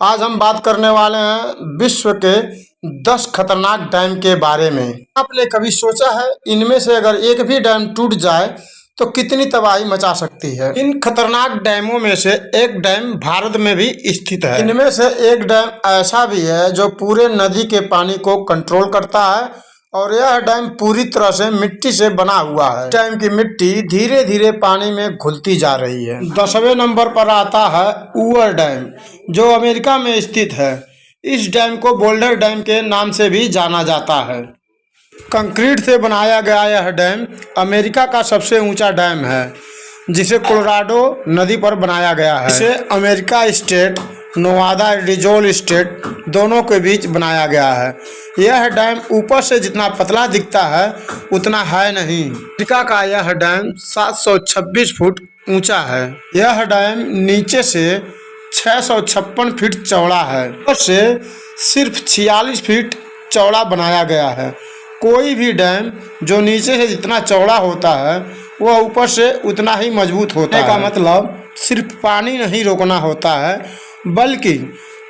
आज हम बात करने वाले हैं विश्व के 10 खतरनाक डैम के बारे में। आपने कभी सोचा है इनमें से अगर एक भी डैम टूट जाए तो कितनी तबाही मचा सकती है। इन खतरनाक डैमों में से एक डैम भारत में भी स्थित है। इनमें से एक डैम ऐसा भी है जो पूरे नदी के पानी को कंट्रोल करता है और यह डैम पूरी तरह से मिट्टी से बना हुआ है। डैम की मिट्टी धीरे धीरे पानी में घुलती जा रही है। 10वें नंबर पर आता है ऊअर डैम, जो अमेरिका में स्थित है। इस डैम को बोल्डर डैम के नाम से भी जाना जाता है। कंक्रीट से बनाया गया यह डैम अमेरिका का सबसे ऊंचा डैम है, जिसे कोलोराडो नदी पर बनाया गया है। इसे अमेरिका स्टेट, नोवादा रिजोल स्टेट दोनों के बीच बनाया गया है। यह डैम ऊपर से जितना पतला दिखता है उतना है नहीं। अमेरिका का यह डैम 726 फुट ऊंचा है। यह डैम नीचे से 656 फीट चौड़ा है। ऊपर से सिर्फ 46 फीट चौड़ा बनाया गया है। कोई भी डैम जो नीचे से जितना चौड़ा होता है वह ऊपर से उतना ही मजबूत होता है। का मतलब सिर्फ पानी नहीं रोकना होता है, बल्कि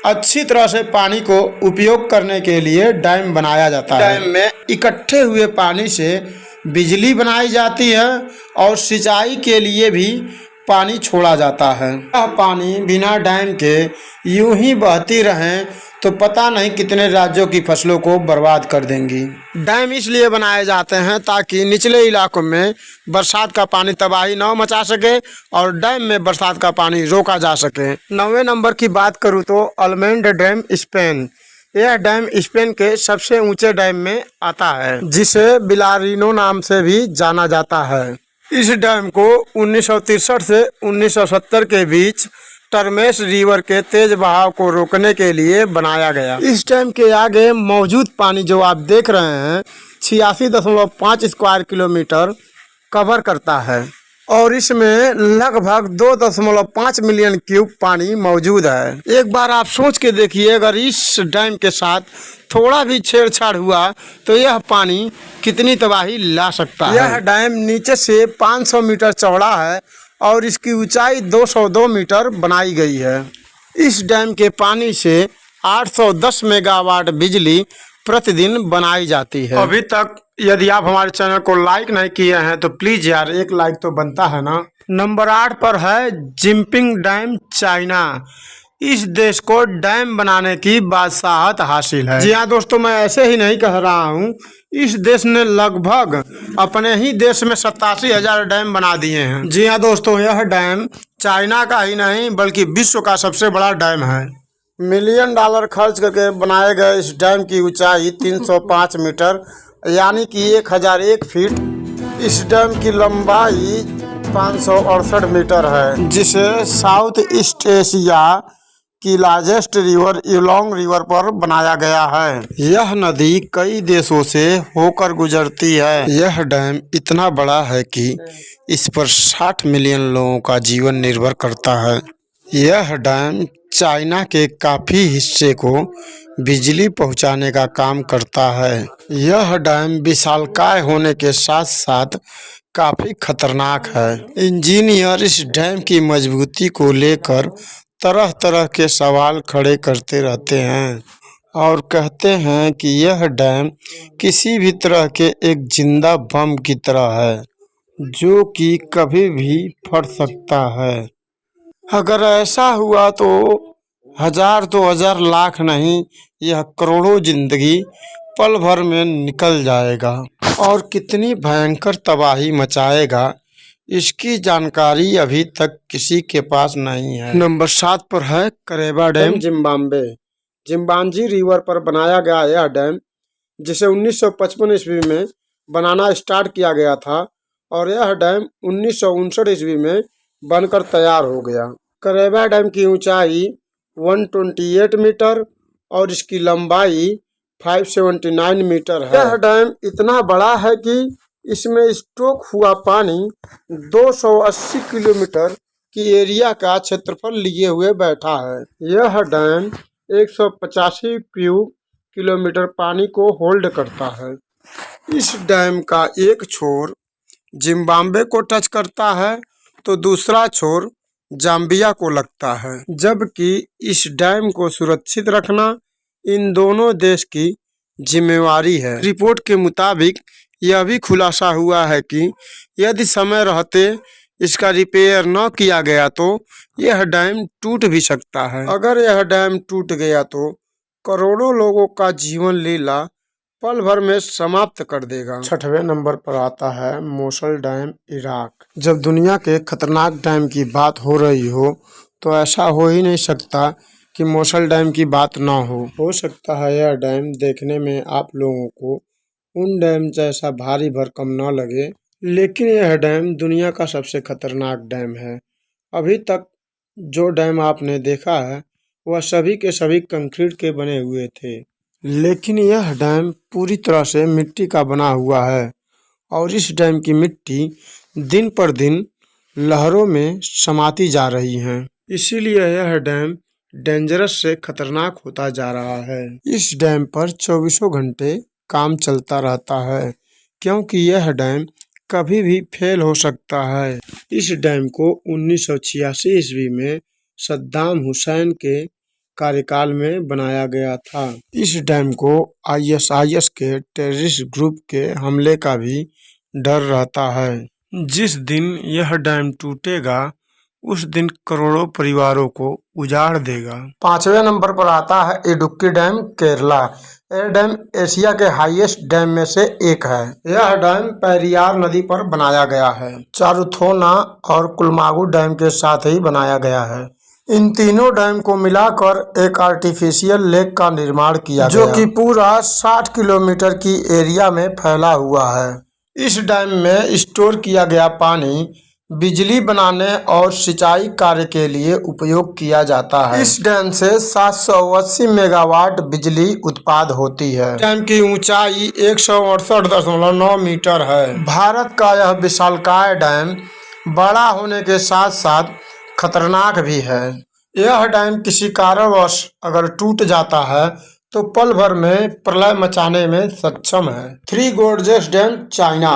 अच्छी तरह से पानी को उपयोग करने के लिए डैम बनाया जाता है। डैम में इकट्ठे हुए पानी से बिजली बनाई जाती है और सिंचाई के लिए भी पानी छोड़ा जाता है। यह पानी बिना डैम के यूं ही बहती रहें तो पता नहीं कितने राज्यों की फसलों को बर्बाद कर देंगी। डैम इसलिए बनाए जाते हैं ताकि निचले इलाकों में बरसात का पानी तबाही न मचा सके और डैम में बरसात का पानी रोका जा सके। 9वें नंबर की बात करूं तो अल्मेंड डैम, स्पेन। यह डैम स्पेन के सबसे ऊंचे डैम में आता है, जिसे बिलारिनो नाम से भी जाना जाता है। इस डैम को 1963 से 1970 के बीच टर्मेस रिवर के तेज बहाव को रोकने के लिए बनाया गया। इस डैम के आगे मौजूद पानी जो आप देख रहे हैं 86.5 स्क्वायर किलोमीटर कवर करता है और इसमें लगभग 2.5 मिलियन क्यूब पानी मौजूद है। एक बार आप सोच के देखिए, अगर इस डैम के साथ थोड़ा भी छेड़छाड़ हुआ तो यह पानी कितनी तबाही ला सकता है। यह डैम नीचे से 500 मीटर चौड़ा है और इसकी ऊंचाई 202 मीटर बनाई गई है। इस डैम के पानी से 810 मेगावाट बिजली प्रतिदिन बनाई जाती है। अभी तक यदि आप हमारे चैनल को लाइक नहीं किए हैं तो प्लीज यार एक लाइक तो बनता है ना। नंबर 8 पर है जिनपिंग डैम, चाइना। इस देश को डैम बनाने की बादशाहत हासिल है। जी हाँ दोस्तों, मैं ऐसे ही नहीं कह रहा हूँ। इस देश ने लगभग अपने ही देश में 87,000 डैम बना दिए हैं। जी हाँ दोस्तों, यह डैम चाइना का ही नहीं बल्कि विश्व का सबसे बड़ा डैम है। $1 मिलियन खर्च करके बनाए गए इस डैम की ऊंचाई 305 मीटर यानी कि 1001 फीट। इस डैम की लंबाई 568 मीटर है, जिसे साउथ ईस्ट एशिया की लार्जेस्ट रिवर यूलोंग रिवर पर बनाया गया है। यह नदी कई देशों से होकर गुजरती है। यह डैम इतना बड़ा है कि इस पर 60 मिलियन लोगों का जीवन निर्भर करता है। यह डैम चाइना के काफी हिस्से को बिजली पहुंचाने का काम करता है। यह डैम विशालकाय होने के साथ साथ काफी खतरनाक है। इंजीनियर इस डैम की मजबूती को लेकर तरह तरह के सवाल खड़े करते रहते हैं और कहते हैं कि यह डैम किसी भी तरह के एक जिंदा बम की तरह है, जो कि कभी भी फट सकता है। अगर ऐसा हुआ तो 1000, 2000, लाख नहीं, यह करोड़ों जिंदगी पल भर में निकल जाएगा और कितनी भयंकर तबाही मचाएगा इसकी जानकारी अभी तक किसी के पास नहीं है। नंबर 7 पर है करेबा डैम, जिम्बाब्वे। जिम्बांजी रिवर पर बनाया गया यह डैम, जिसे 1955 ईस्वी में बनाना स्टार्ट किया गया था और यह डैम 1959 ईस्वी में बनकर तैयार हो गया। करेबा डैम की ऊंचाई 128 मीटर और इसकी लंबाई 579 मीटर है। यह डैम इतना बड़ा है कि इसमें स्टॉक हुआ पानी 280 किलोमीटर की एरिया का क्षेत्रफल लिए हुए बैठा है। यह डैम 185 क्यूब किलोमीटर पानी को होल्ड करता है। इस डैम का एक छोर जिम्बाब्वे को टच करता है तो दूसरा छोर जाम्बिया को लगता है, जबकि इस डैम को सुरक्षित रखना इन दोनों देश की जिम्मेवारी है। रिपोर्ट के मुताबिक यह भी खुलासा हुआ है कि यदि समय रहते इसका रिपेयर न किया गया तो यह डैम टूट भी सकता है। अगर यह डैम टूट गया तो करोड़ों लोगों का जीवन लीला पल भर में समाप्त कर देगा। 6वें नंबर पर आता है मोसल डैम, इराक। जब दुनिया के खतरनाक डैम की बात हो रही हो तो ऐसा हो ही नहीं सकता कि मोसल डैम की बात ना हो सकता है यह डैम देखने में आप लोगों को उन डैम जैसा भारी भरकम न लगे, लेकिन यह डैम दुनिया का सबसे खतरनाक डैम है। अभी तक जो डैम आपने देखा है वह सभी के सभी कंक्रीट के बने हुए थे, लेकिन यह डैम पूरी तरह से मिट्टी का बना हुआ है और इस डैम की मिट्टी दिन पर दिन लहरों में समाती जा रही है। इसीलिए यह डैम डेंजरस से खतरनाक होता जा रहा है। इस डैम पर 24 घंटे काम चलता रहता है, क्योंकि यह डैम कभी भी फेल हो सकता है। इस डैम को 1986 ईस्वी में सद्दाम हुसैन के कार्यकाल में बनाया गया था। इस डैम को ISIS के टेररिस्ट ग्रुप के हमले का भी डर रहता है। जिस दिन यह डैम टूटेगा उस दिन करोड़ों परिवारों को उजाड़ देगा। 5वें नंबर पर आता है इडुक्की डैम, केरला। यह डैम एशिया के हाईएस्ट डैम में से एक है। यह डैम पेरियार नदी पर बनाया गया है। चारुथोना और कुलमागू डैम के साथ ही बनाया गया है। इन तीनों डैम को मिलाकर एक आर्टिफिशियल लेक का निर्माण किया गया, जो कि पूरा 60 किलोमीटर की एरिया में फैला हुआ है। इस डैम में स्टोर किया गया पानी बिजली बनाने और सिंचाई कार्य के लिए उपयोग किया जाता है। इस डैम से 780 मेगावाट बिजली उत्पाद होती है। डैम की ऊंचाई 168.9 मीटर है। भारत का यह विशालकाय डैम बड़ा होने के साथ साथ खतरनाक भी है। यह डैम किसी कारणवश अगर टूट जाता है तो पल भर में प्रलय मचाने में सक्षम है। Three gorges dam, China.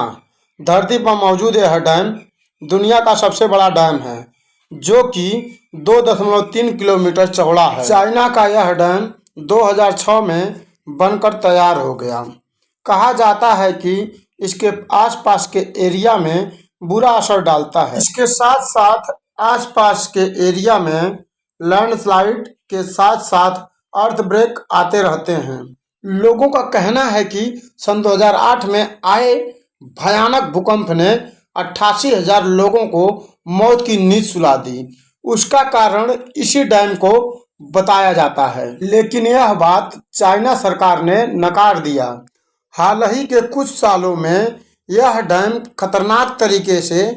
धरती पर मौजूद यह डैम दुनिया का सबसे बड़ा डैम है, जो कि 2.3 किलोमीटर चौड़ा है। चाइना का यह डैम 2006 में बनकर तैयार हो गया। कहा जाता है कि इसके आसपास के एरिया में बुरा असर डालता है। इसके साथ साथ आसपास के एरिया में लैंडस्लाइड के साथ साथ अर्थब्रेक आते रहते हैं। लोगों का कहना है कि सन 2008 में आए भयानक भूकंप ने 88,000 लोगों को मौत की नींद सुला दी। उसका कारण इसी डैम को बताया जाता है, लेकिन यह बात चाइना सरकार ने नकार दिया। हाल ही के कुछ सालों में यह डैम खतरनाक तरीके से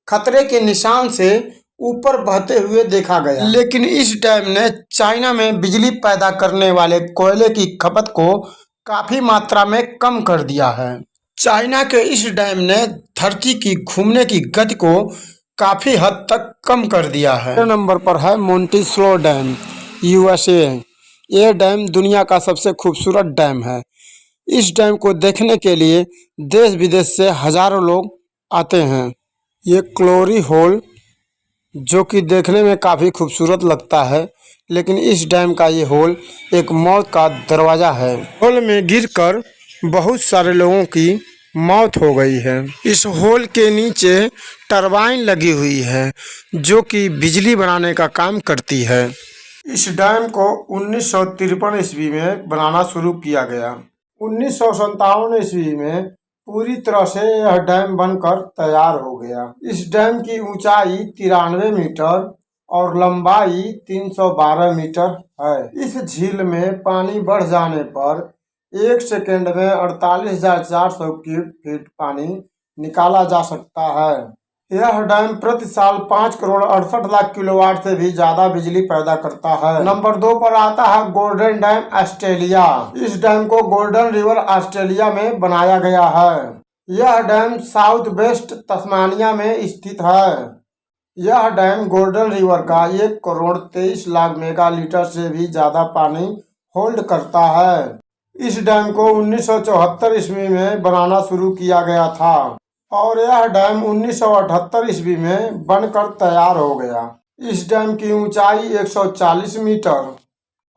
खतरे के निशान से ऊपर बहते हुए देखा गया, लेकिन इस डैम ने चाइना में बिजली पैदा करने वाले कोयले की खपत को काफी मात्रा में कम कर दिया है। चाइना के इस डैम ने धरती की घूमने की गति को काफी हद तक कम कर दिया है। नंबर पर है मोंटीस्लो डैम, USA। यह डैम दुनिया का सबसे खूबसूरत डैम है। इस डैम को देखने के लिए देश विदेश से हजारों लोग आते हैं। ये ग्लोरी होल, जो कि देखने में काफ़ी खूबसूरत लगता है, लेकिन इस डैम का ये होल एक मौत का दरवाज़ा है। होल में गिरकर बहुत सारे लोगों की मौत हो गई है। इस होल के नीचे टरबाइन लगी हुई है, जो कि बिजली बनाने का काम करती है। इस डैम को 1953 ईस्वी में बनाना शुरू किया गया। 1957 ईस्वी में पूरी तरह से यह डैम बनकर तैयार हो गया। इस डैम की ऊंचाई 93 मीटर और लंबाई 312 मीटर है। इस झील में पानी बढ़ जाने पर 1 सेकेंड में 48,400 क्यूबिक फीट पानी निकाला जा सकता है। यह डैम प्रति साल 5 करोड़ 68 लाख किलोवाट से भी ज्यादा बिजली पैदा करता है। नंबर 2 पर आता है गोल्डन डैम, ऑस्ट्रेलिया। इस डैम को गोल्डन रिवर ऑस्ट्रेलिया में बनाया गया है। यह डैम साउथ वेस्ट तस्मानिया में स्थित है। यह डैम गोल्डन रिवर का 1 करोड़ 23 लाख मेगालीटर से भी ज्यादा पानी होल्ड करता है। इस डैम को 1974 ईस्वी में बनाना शुरू किया गया था और यह डैम 1978 ईस्वी में बनकर तैयार हो गया। इस डैम की ऊंचाई 140 मीटर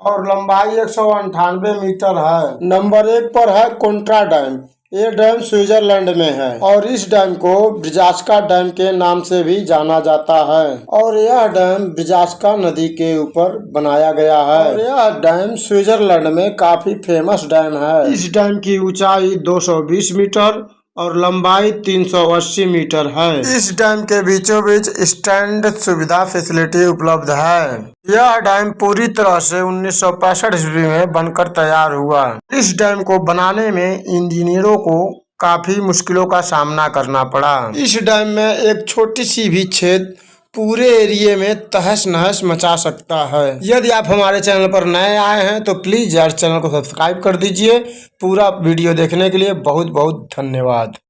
और लंबाई 198 मीटर है। नंबर 1 पर है कोंट्रा डैम। ये डैम स्विट्जरलैंड में है और इस डैम को ब्रिजास्का डैम के नाम से भी जाना जाता है और यह डैम ब्रिजास्का नदी के ऊपर बनाया गया है और यह डैम स्विट्जरलैंड में काफी फेमस डैम है। इस डैम की ऊंचाई 220 मीटर और लंबाई 380 मीटर है। इस डैम के बीचों बीच स्टैंड सुविधा फैसिलिटी उपलब्ध है। यह डैम पूरी तरह से 1965 ईस्वी में बनकर तैयार हुआ। इस डैम को बनाने में इंजीनियरों को काफी मुश्किलों का सामना करना पड़ा। इस डैम में एक छोटी सी भी छेद पूरे एरिया में तहस नहस मचा सकता है। यदि आप हमारे चैनल पर नए आए हैं तो प्लीज यार चैनल को सब्सक्राइब कर दीजिए। पूरा वीडियो देखने के लिए बहुत बहुत धन्यवाद।